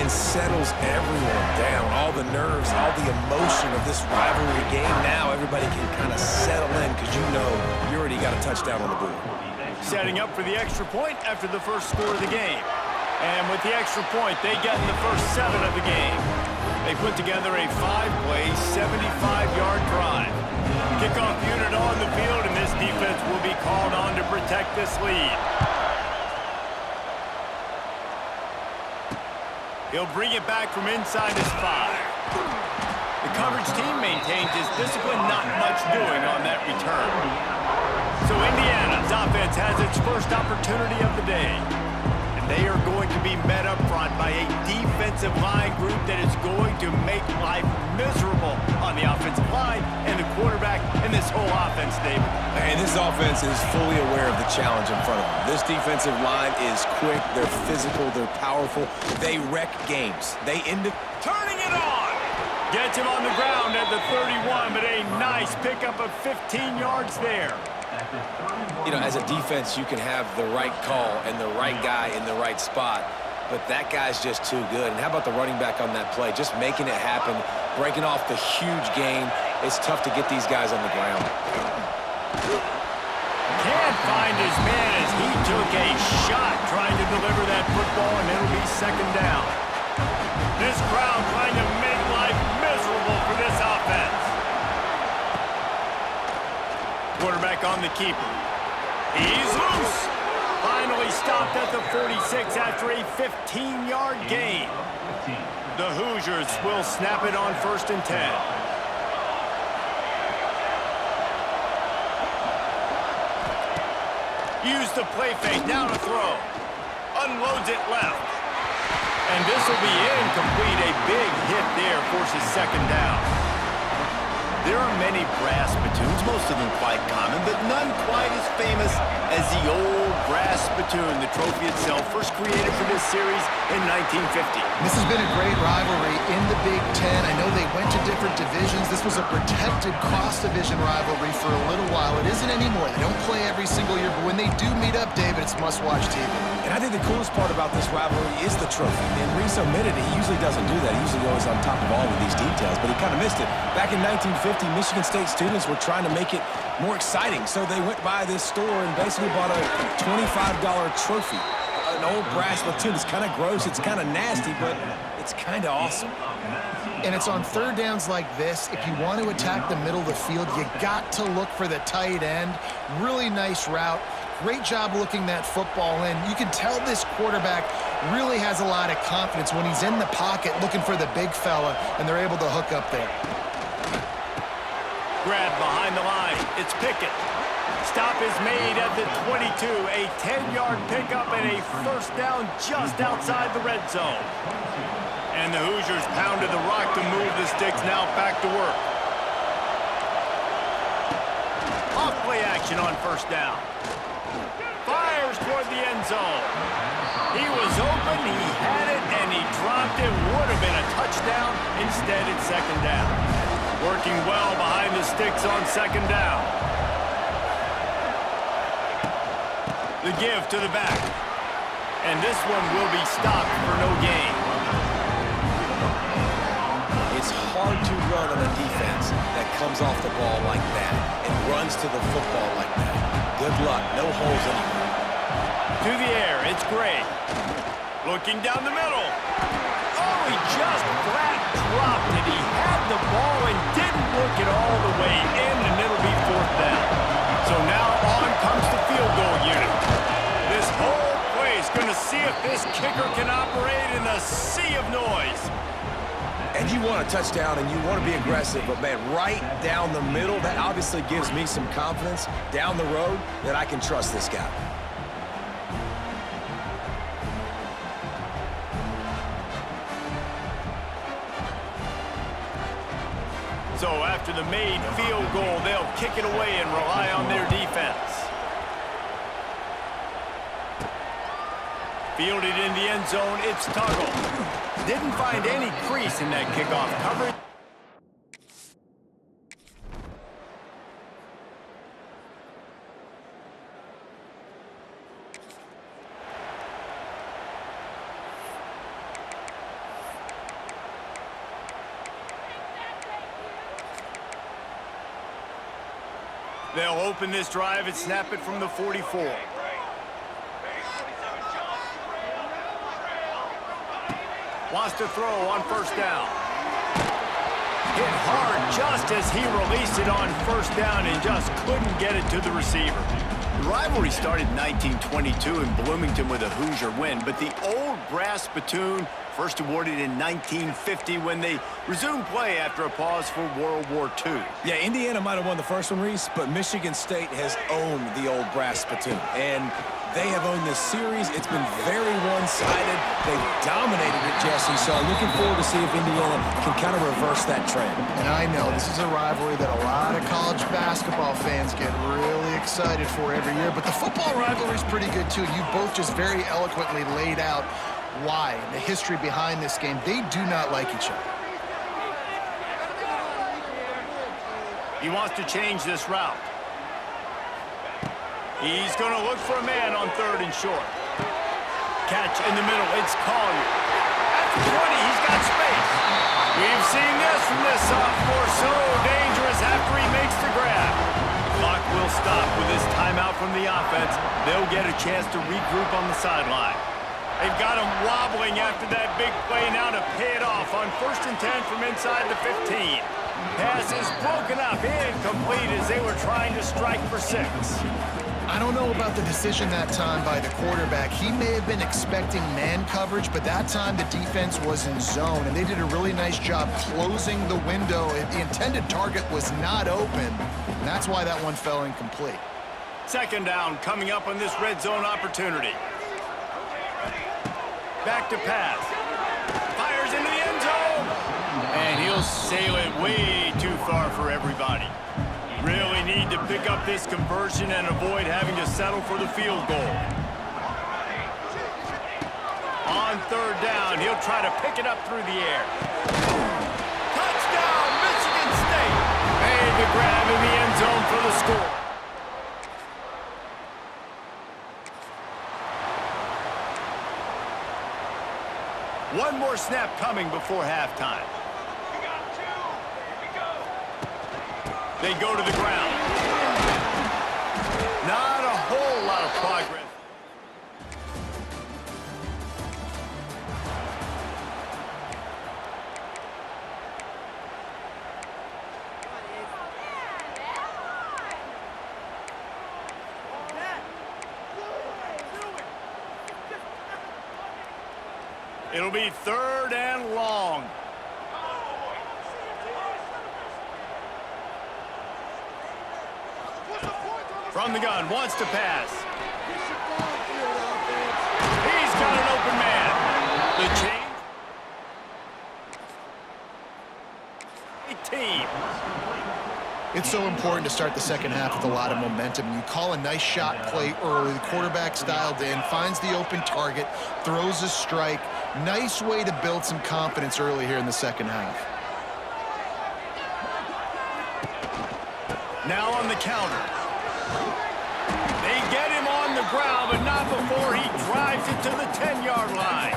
and settles everyone down. All the nerves, all the emotion of this rivalry game. Now everybody can kind of settle in because you know you already got a touchdown on the board. Setting up for the extra point after the first score of the game. And with the extra point, they get in the first 7 of the game. They put together a 5-play, 75-yard drive. Kickoff unit on the field, and this defense will be called on to protect this lead. He'll bring it back from inside his 5. The coverage team maintains his discipline, not much doing on that return. So Indiana's offense has its first opportunity of the day. And they are going to be met up front by a defensive line group that is going to make life miserable on the offensive line and the quarterback and this whole offense, David. And this offense is fully aware of the challenge in front of them. This defensive line is quick, they're physical, they're powerful. They wreck games. They end up turning it on. Gets him on the ground at the 31, but a nice pickup of 15 yards there. You know, as a defense, you can have the right call and the right guy in the right spot, but that guy's just too good. And how about the running back on that play? Just making it happen, breaking off the huge gain. It's tough to get these guys on the ground. Can't find his man as he took a shot trying to deliver that football, and it'll be second down. This crowd trying to make life miserable for this offense. Quarterback on the keeper. He's loose. Finally stopped at the 46 after a 15-yard gain. The Hoosiers will snap it on 1st and 10. Use the play fake, now to throw. Unloads it left. And this will be incomplete. A big hit there forces second down. There are many brass spittoons, most of them quite common, but none quite as famous as the old brass spittoon. The trophy itself first created for this series in 1950. This has been a great rivalry in the Big Ten. I know they went to different divisions. This was a protected cross-division rivalry for a little while. It isn't anymore. They don't play every single year, but when they do meet up, David, it's must-watch TV. And I think the coolest part about this rivalry is the trophy. And Reese omitted it. He usually doesn't do that. He usually goes on top of all of these details, but he kind of missed it. Back in 1950, Michigan State students were trying to make it more exciting, so they went by this store and basically bought a $25 trophy. An old brass spittoon. It's kind of gross, it's kind of nasty, but it's kind of awesome. And it's on third downs like this. If you want to attack the middle of the field, you got to look for the tight end. Really nice route. Great job looking that football in. You can tell this quarterback really has a lot of confidence when he's in the pocket looking for the big fella, and they're able to hook up there. Grab behind the line. It's Pickett. Stop is made at the 22. A 10-yard pickup and a first down just outside the red zone. And the Hoosiers pounded the rock to move the sticks now back to work. Off play action on first down. Fires toward the end zone. He was open, he had it, and he dropped it. Would have been a touchdown. Instead, it's second down. Working well behind the sticks on second down. The give to the back. And this one will be stopped for no gain. It's hard to run on a defense that comes off the ball like that and runs to the football like that. Good luck. No holes anywhere. To the air. It's Gray. Looking down the middle. Oh, he just flat dropped it. He had the ball and didn't work it all the way in, and it'll be fourth down. So now on comes the field goal unit. This whole play is going to see if this kicker can operate in the sea of noise. And you want a touchdown and you want to be aggressive, but man, right down the middle, that obviously gives me some confidence down the road that I can trust this guy. So after the made field goal, they'll kick it away and rely on their defense. Fielded in the end zone, it's Tuggle. Didn't find any crease in that kickoff coverage. They'll open this drive and snap it from the 44. Wants to throw on first down. Hit hard just as he released it on first down and just couldn't get it to the receiver. The rivalry started in 1922 in Bloomington with a Hoosier win, but the old brass spittoon first awarded in 1950 when they resumed play after a pause for World War II. Yeah, Indiana might have won the first one, Reese, but Michigan State has owned the old brass spittoon. And they have owned this series. It's been very one-sided. They've dominated it, Jesse, so looking forward to see if Indiana can kind of reverse that trend. And I know this is a rivalry that a lot of college basketball fans get really excited for every year, but the football rivalry is pretty good, too. You both just very eloquently laid out why, the history behind this game. They do not like each other. He wants to change this route. He's going to look for a man on third and short. Catch in the middle. It's Collier. At the 20, he's got space. We've seen this from this sophomore. So dangerous after he makes the grab. The clock will stop with this timeout from the offense. They'll get a chance to regroup on the sideline. They've got him wobbling after that big play now to pay it off on 1st and 10 from inside the 15. Pass is broken up, incomplete as they were trying to strike for 6. I don't know about the decision that time by the quarterback. He may have been expecting man coverage, but that time the defense was in zone, and they did a really nice job closing the window. The intended target was not open, and that's why that one fell incomplete. 2nd down coming up on this red zone opportunity. Back to pass. Fires into the end zone. And he'll sail it way too far for everybody. Really need to pick up this conversion and avoid having to settle for the field goal. On 3rd down, he'll try to pick it up through the air. Touchdown, Michigan State. Made the grab in the end zone for the score. One more snap coming before halftime. They go to the ground. Not a whole lot of progress. It'll be 3rd and long. From the gun, wants to pass. He's got an open man. The change. Team. It's so important to start the second half with a lot of momentum. You call a nice shot play early. The quarterback's dialed in, finds the open target, throws a strike. Nice way to build some confidence early here in the second half. Now on the counter. They get him on the ground, but not before he drives it to the 10-yard line.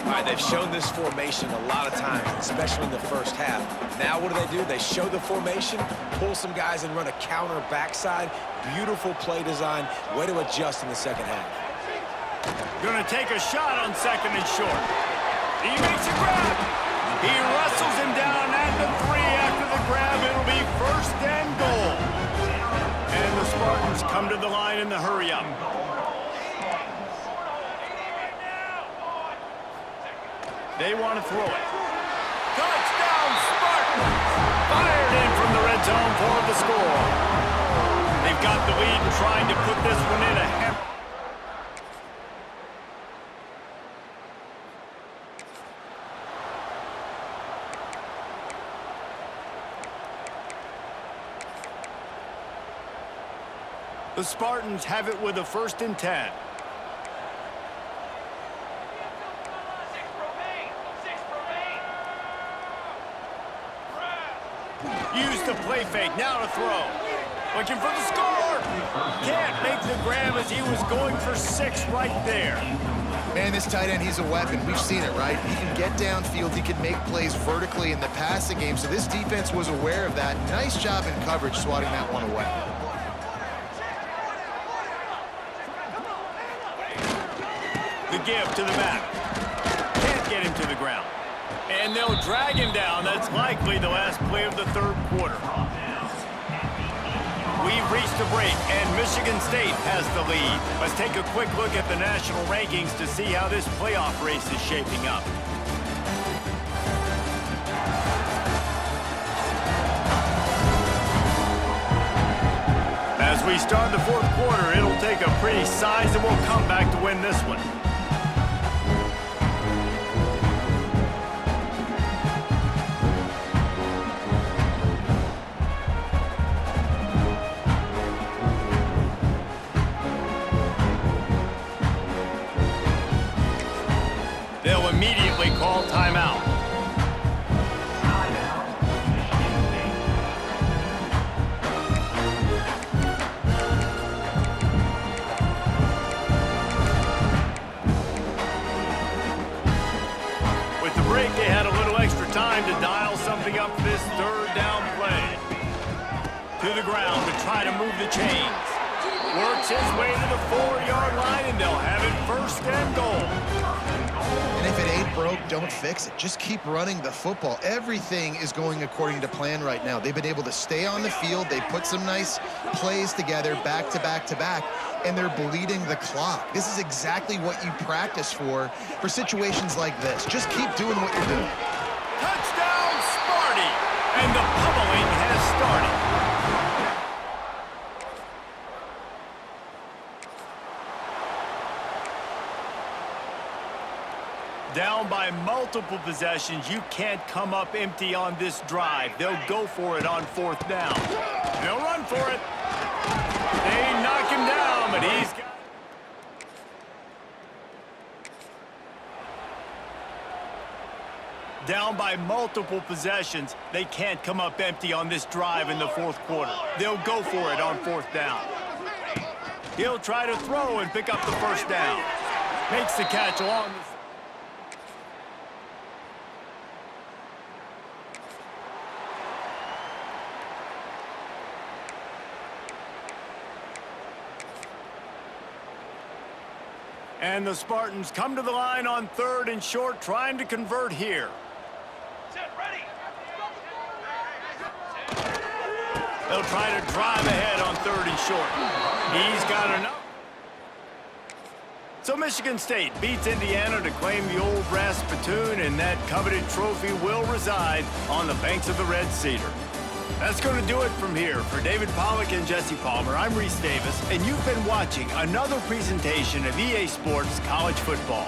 All right, they've shown this formation a lot of times, especially in the first half. Now what do? They show the formation, pull some guys and run a counter backside. Beautiful play design. Way to adjust in the second half. Going to take a shot on 2nd and short. He makes a grab. He wrestles him down at the 3 after the grab. It'll be 1st and goal. And the Spartans come to the line in the hurry-up. They want to throw it. Touchdown, Spartans! Fired in from the red zone for the score. They've got the lead and trying to put this one in a hammer. The Spartans have it with a 1st and 10. Use the play fake, now to throw. Looking for the score. Can't make the grab as he was going for 6 right there. Man, this tight end, he's a weapon. We've seen it, right? He can get downfield. He can make plays vertically in the passing game. So this defense was aware of that. Nice job in coverage swatting that one away. The give to the back. Can't get him to the ground. And they'll drag him down. That's likely the last play of the third quarter. We've reached a break, and Michigan State has the lead. Let's take a quick look at the national rankings to see how this playoff race is shaping up. As we start the fourth quarter, it'll take a pretty sizable comeback to win this one. They'll immediately call timeout. With the break, they had a little extra time to dial something up for this third down play. To the ground to try to move the chains. Works his way to the 4-yard line, and they'll have it first and goal. And if it ain't broke, don't fix it. Just keep running the football. Everything is going according to plan right now. They've been able to stay on the field. They put some nice plays together back to back to back, and they're bleeding the clock. This is exactly what you practice for situations like this. Just keep doing what you're doing. Touchdown, Sparty! And the pummeling has started. Down by multiple possessions, you can't come up empty on this drive. They'll go for it on fourth down. They'll run for it. They knock him down, but he's got... Down by multiple possessions, they can't come up empty on this drive in the fourth quarter. They'll go for it on fourth down. He'll try to throw and pick up the first down. Makes the catch along the... And the Spartans come to the line on third and short, trying to convert here. They'll try to drive ahead on third and short. He's got enough. So Michigan State beats Indiana to claim the old brass spittoon, and that coveted trophy will reside on the banks of the Red Cedar. That's going to do it from here. For David Pollack and Jesse Palmer, I'm Reese Davis, and you've been watching another presentation of EA Sports College Football.